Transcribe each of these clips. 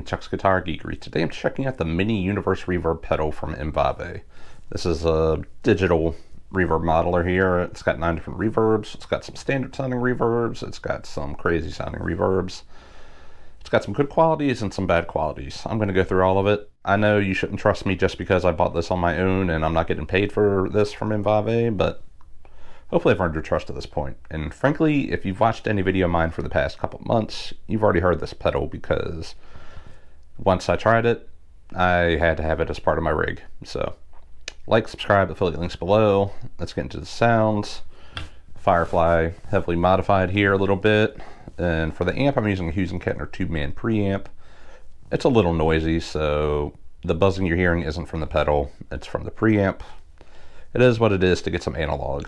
chucksguitargeekery. Today I'm checking out the Mini Universe Reverb pedal from M-Vave. This is a digital reverb modeler here. It's got 9 different reverbs. It's got some standard sounding reverbs. It's got some crazy sounding reverbs. It's got some good qualities and some bad qualities. I'm going to go through all of it. I know you shouldn't trust me just because I bought this on my own and I'm not getting paid for this from M-Vave, but hopefully I've earned your trust at this point. And frankly, if you've watched any video of mine for the past couple months, you've already heard this pedal because once I tried it, I had to have it as part of my rig. So like, subscribe, affiliate links below. Let's get into the sounds. Firefly, heavily modified here a little bit. And for the amp, I'm using a Hughes & Kettner 2-man preamp. It's a little noisy, so the buzzing you're hearing isn't from the pedal, it's from the preamp. It is what it is to get some analog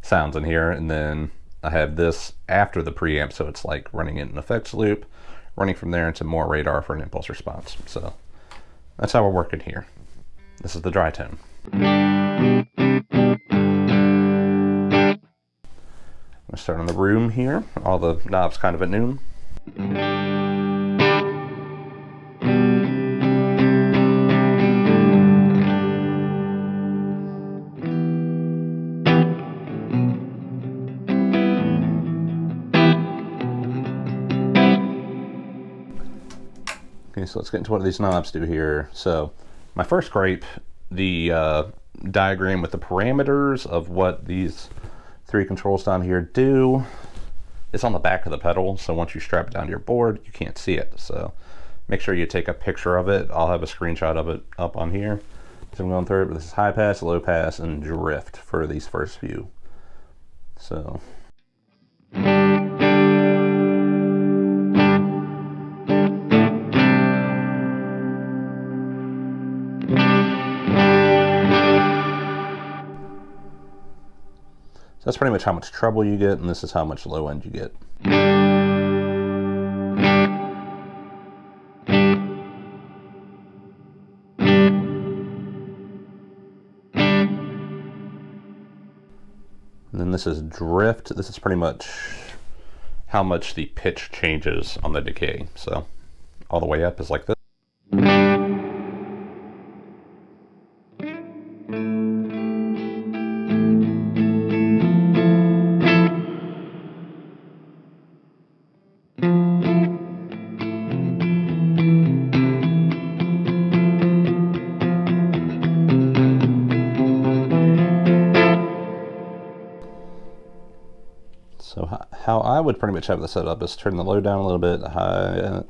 sounds in here. And then I have this after the preamp, so it's like running in an effects loop, running from there into more radar for an impulse response. So that's how we're working here. This is the dry tone. I'm going to start on the room here. All the knobs kind of at noon. Okay, so let's get into what these knobs do here. So my first gripe, the diagram with the parameters of what these 3 controls down here do, it's on the back of the pedal, so once you strap it down to your board, you can't see it. So make sure you take a picture of it. I'll have a screenshot of it up on here. So I'm going through it, but this is high pass, low pass, and drift for these first few. So that's pretty much how much treble you get, and this is how much low end you get. And then this is drift. This is pretty much how much the pitch changes on the decay. So all the way up is like this. So how I would pretty much have this set up is turn the low down a little bit, high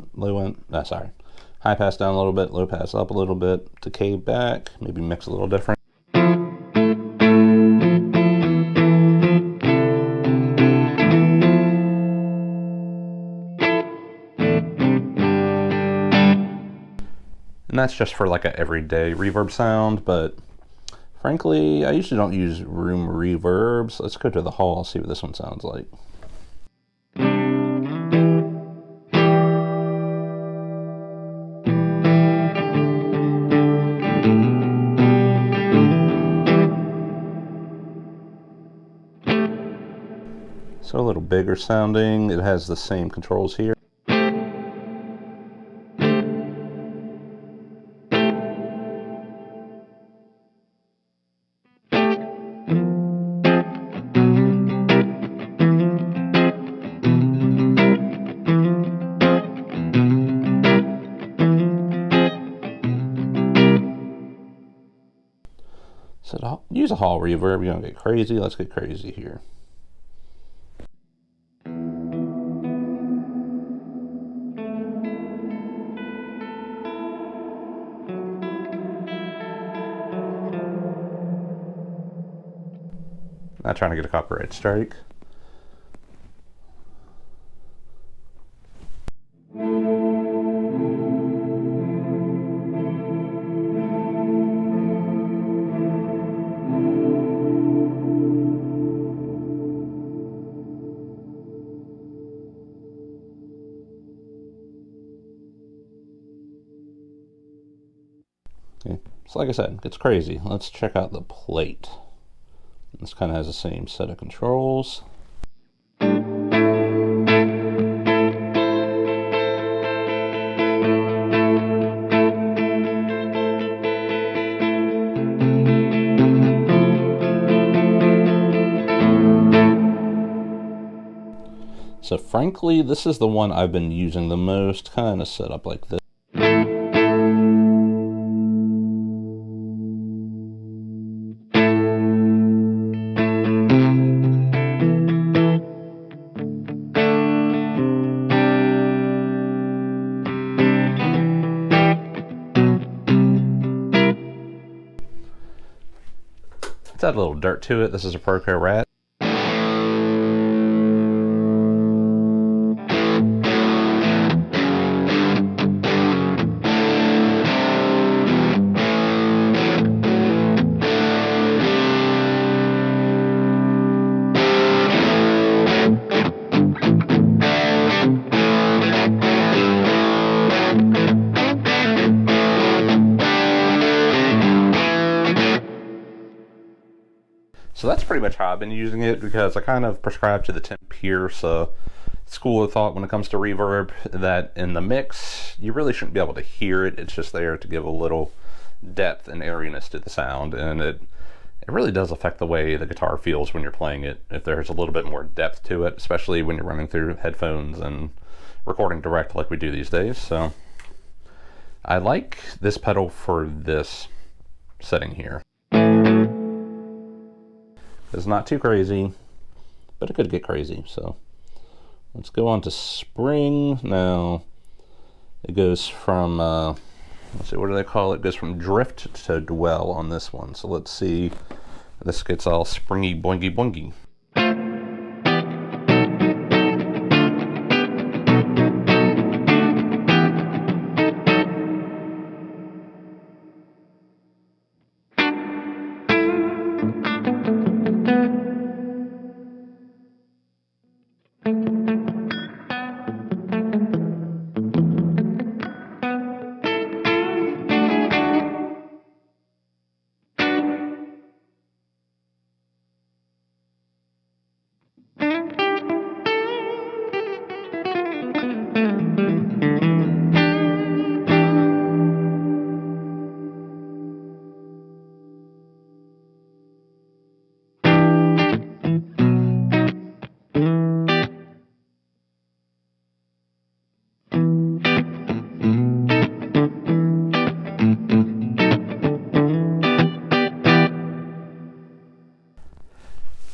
pass down a little bit, low pass up a little bit, decay back, maybe mix a little different. And that's just for like a everyday reverb sound, but frankly, I usually don't use room reverbs. Let's go to the hall, see what this one sounds like. So a little bigger sounding. It has the same controls here. So to use a hall reverb, you're gonna get crazy. Let's get crazy here. Not trying to get a copyright strike. Okay, so like I said, it's crazy. Let's check out the plate. This kind of has the same set of controls. So frankly, this is the one I've been using the most, kind of set up like this. It's got a little dirt to it. This is a Proco Rat. So that's pretty much how I've been using it, because I kind of prescribe to the temp here. So school of thought when it comes to reverb that in the mix, you really shouldn't be able to hear it. It's just there to give a little depth and airiness to the sound. And it really does affect the way the guitar feels when you're playing it, if there's a little bit more depth to it, especially when you're running through headphones and recording direct like we do these days. So I like this pedal for this setting here. It's not too crazy, but it could get crazy. So let's go on to spring. Now it goes from, let's see, what do they call it? It goes from drift to dwell on this one. So let's see, this gets all springy, boingy, boingy.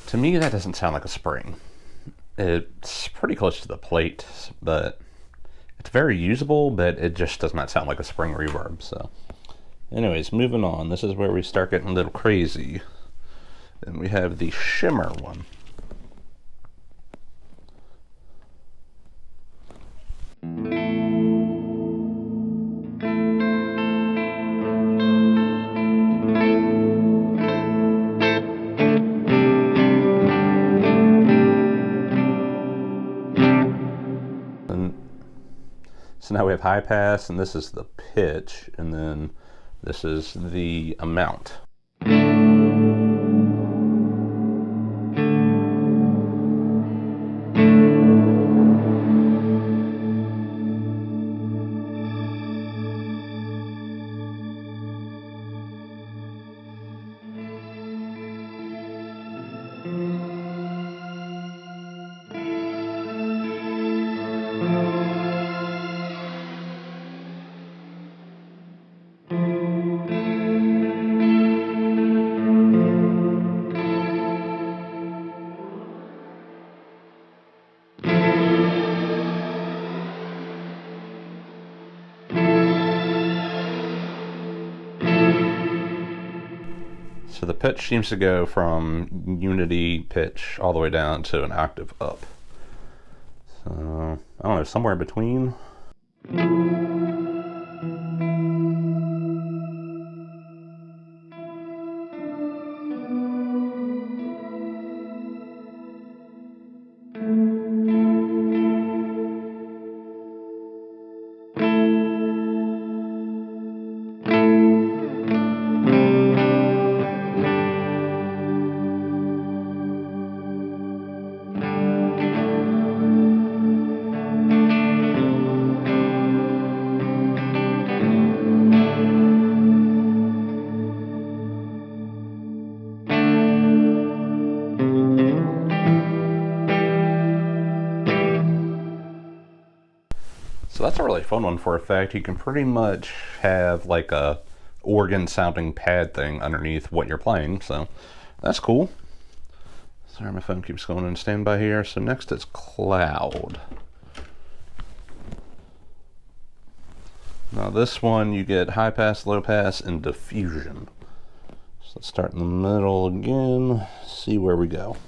To me, that doesn't sound like a spring. It's pretty close to the plate, but it's very usable, but it just does not sound like a spring reverb. So anyways, moving on. This is where we start getting a little crazy. And we have the shimmer one. So now we have high pass, and this is the pitch, and then this is the amount. So the pitch seems to go from unity pitch all the way down to an octave up. So, I don't know, somewhere in between. that's a really fun one for effect. You can pretty much have like a organ sounding pad thing underneath what you're playing, so that's cool. Sorry, my phone keeps going in standby here. So next it's cloud. Now this one you get high pass, low pass, and diffusion. So let's start in the middle again, see where we go.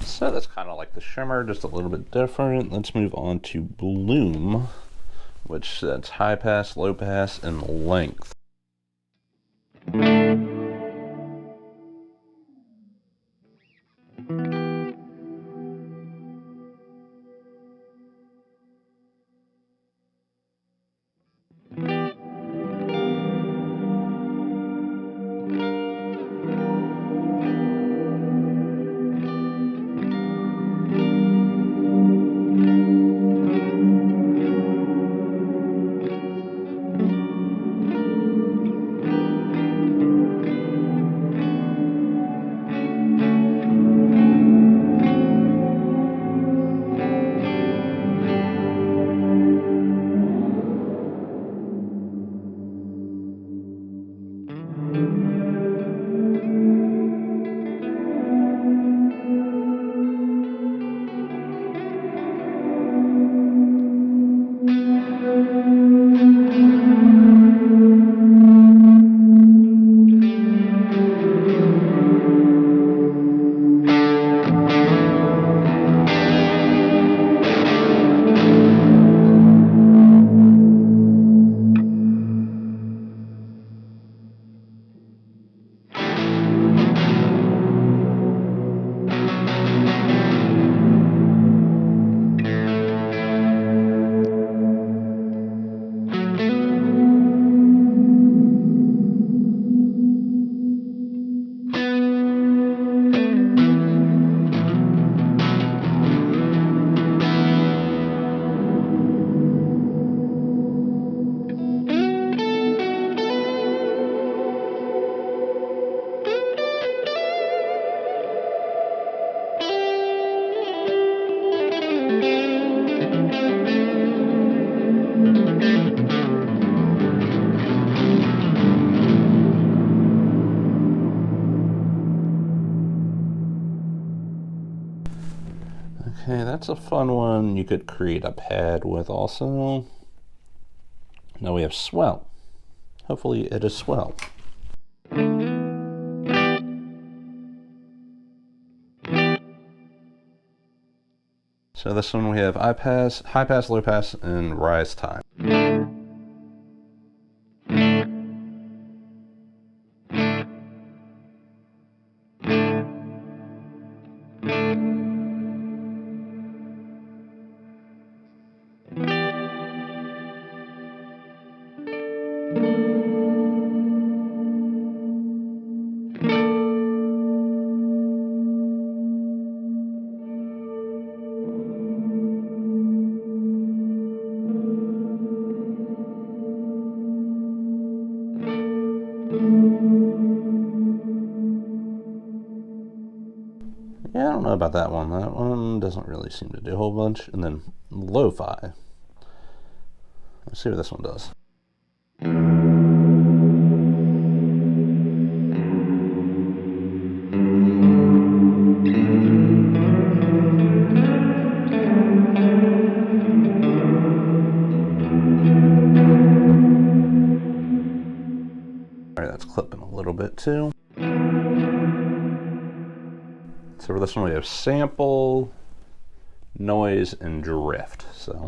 So that's kind of like the shimmer, just a little bit different. Let's move on to bloom, which that's high pass, low pass, and length. Okay, that's a fun one you could create a pad with also. Now we have swell. Hopefully it is swell. So this one we have high pass, low pass, and rise time. Yeah, I don't know about that one. That one doesn't really seem to do a whole bunch. And then lo-fi. Let's see what this one does. that's clipping a little bit too. So for this one we have sample, noise, and drift. So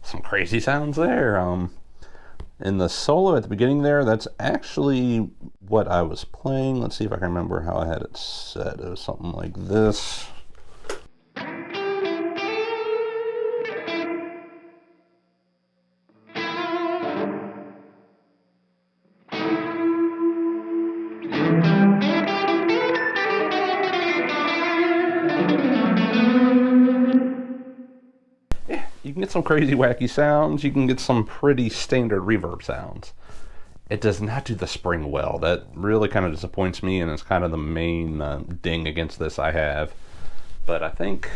some crazy sounds there. In the solo at the beginning there, that's actually what I was playing. Let's see if I can remember how I had it set. It was something like this. You can get some crazy wacky sounds, you can get some pretty standard reverb sounds. It does not do the spring well. That really kind of disappoints me, and it's kind of the main ding against this I have. But I think,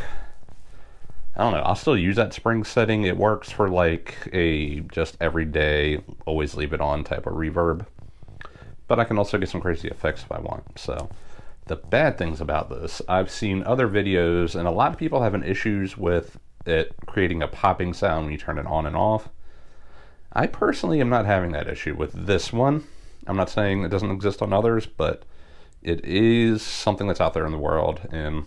I don't know, I'll still use that spring setting. It works for like a just everyday, always leave it on type of reverb. But I can also get some crazy effects if I want. So the bad things about this, I've seen other videos, and a lot of people having issues with it creating a popping sound when you turn it on and off. I personally am not having that issue with this one. I'm not saying it doesn't exist on others, but it is something that's out there in the world, and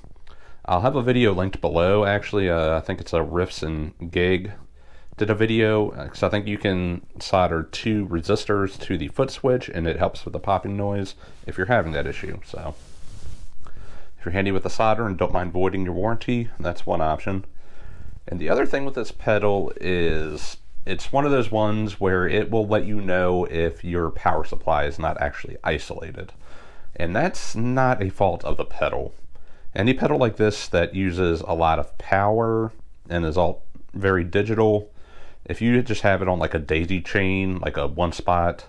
I'll have a video linked below. Actually, I think it's a Riffs and Gig did a video, because I think you can solder 2 resistors to the foot switch, and it helps with the popping noise if you're having that issue. So if you're handy with the solder and don't mind voiding your warranty, that's one option. And the other thing with this pedal is it's one of those ones where it will let you know if your power supply is not actually isolated. And that's not a fault of the pedal. Any pedal like this that uses a lot of power and is all very digital, if you just have it on like a daisy chain, like a one spot,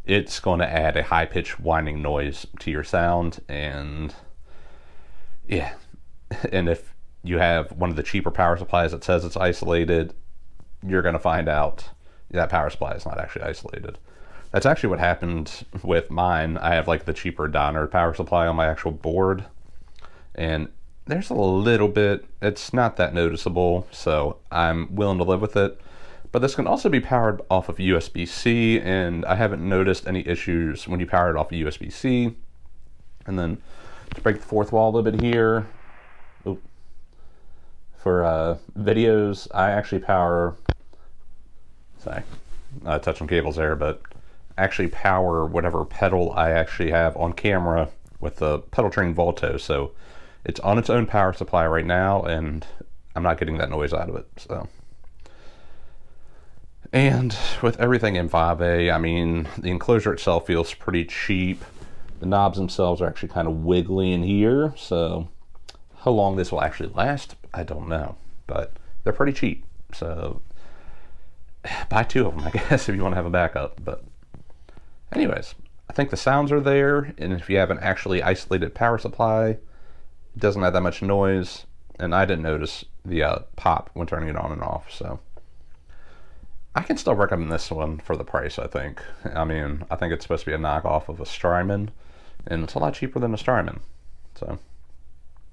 it's going to add a high-pitched whining noise to your sound. And yeah, and if you have one of the cheaper power supplies that says it's isolated, you're going to find out that power supply is not actually isolated. That's actually what happened with mine. I have like the cheaper Donner power supply on my actual board, and there's a little bit, it's not that noticeable, so I'm willing to live with it. But this can also be powered off of USB-C, and I haven't noticed any issues when you power it off of USB-C. And then to break the fourth wall a little bit here, for videos, I actually power, sorry, touching cables there, but actually power whatever pedal I actually have on camera with the Pedal Train Volto. So it's on its own power supply right now, and I'm not getting that noise out of it. So, and with everything M-Vave, I mean, the enclosure itself feels pretty cheap. The knobs themselves are actually kind of wiggly in here, so how long this will actually last, I don't know, but they're pretty cheap. So buy 2 of them, I guess, if you want to have a backup. But Anyways, I think the sounds are there, and if you have an actually isolated power supply, it doesn't have that much noise, and I didn't notice the pop when turning it on and off, so I can still recommend this one for the price, I think. I mean, I think it's supposed to be a knockoff of a Strymon, and it's a lot cheaper than a Strymon. So,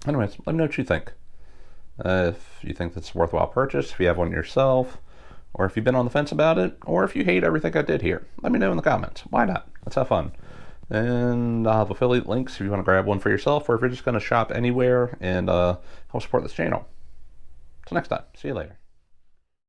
anyways, let me know what you think. If you think that's a worthwhile purchase, if you have one yourself, or if you've been on the fence about it, or if you hate everything I did here, let me know in the comments. Why not? Let's have fun. And I'll have affiliate links if you want to grab one for yourself, or if you're just going to shop anywhere and help support this channel. Till next time, see you later.